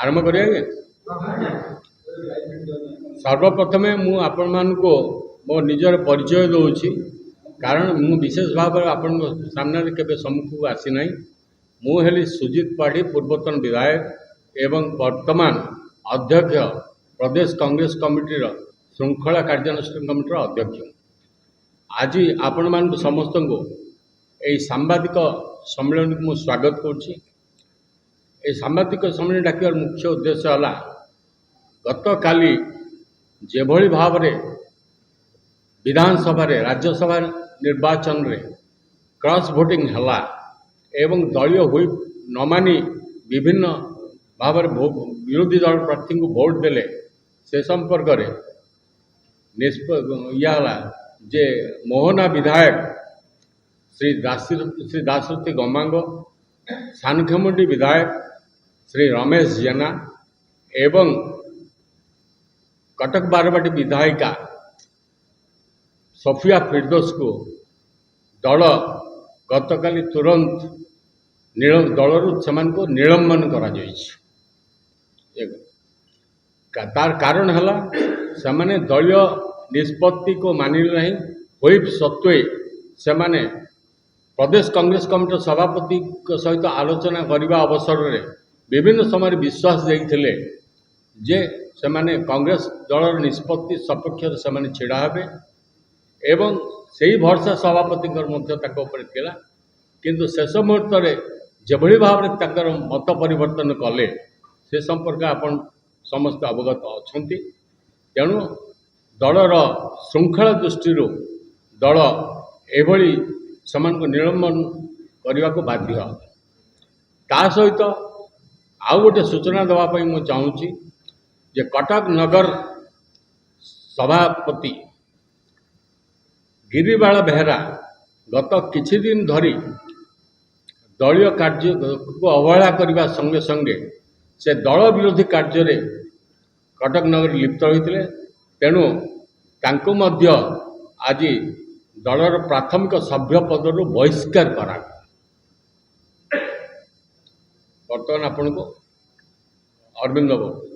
आरंभ करिए सर्वप्रथमे मु आपण मानको मो निजर परिचय दूची कारण मु विशेष भाव आपण सामने केबे सम्मुख को आसी नाही। मु हेली सुजीत पाढ़ी पूर्वतन विधायक एवं वर्तमान अध्यक्ष प्रदेश कांग्रेस कमिटी श्रृंखला कार्यानुष्ठान कमिटी अध्यक्ष। आज आपण मान समस्त को यही सांबादिक सम्मेलन को मु स्वागत करुच्ची। सांबादिक सम्मेलन डाकिबार मुख्य उद्देश्य है गत काली जेभली भाव में विधानसभा राज्यसभा निर्वाचन रे क्रॉस भोटिंग हला एवं दलीय हुई न मानी विभिन्न भाव विरोधी दल प्रार्थी को भोट देले से संपर्क में निष्पला जे मोहना विधायक श्री दासरथी गमांग सानखेमुंडी विधायक श्री रमेश जेना एवं कटक बारवाटी विधायिका सफिया फिरदोस को दल गतकाली तुरंत दलरू से निलंबन तार कारण है से दलीय निष्पत्ति को मानिले नहीं व्हिप सत्वे से प्रदेश कांग्रेस कमिटी सभापति सहित आलोचना करने अवसर में विभिन्न समय विश्वास देते जे से कांग्रेस दल निष्पत्ति सपक्ष से छिड़ा हे एवं से ही भरसा सभापति थिला किंतु शेष मुहूर्त में जेभली भाव में मत परिवर्तन कले से संपर्क आपण समस्त अवगत अच्छा। तेणु दलर श्रृंखला दृष्टि दल एभली को निलंबन करने को बाध्य। ता सहित आउ गोटे सूचना देवाई मुझे चाहूँगी जे कटक नगर सभापति गिरिबाला बेहरा गत किछि दिन धरी दलीय कार्य को अवहेला करने संगे संगे से दल विरोधी कार्य रे कटक नगर लिप्त होते तेणु तांको मध्य आज दलर प्राथमिक सभ्य पदरु बहिष्कार करा। बर्तमान आपण को अरविंद बाबू।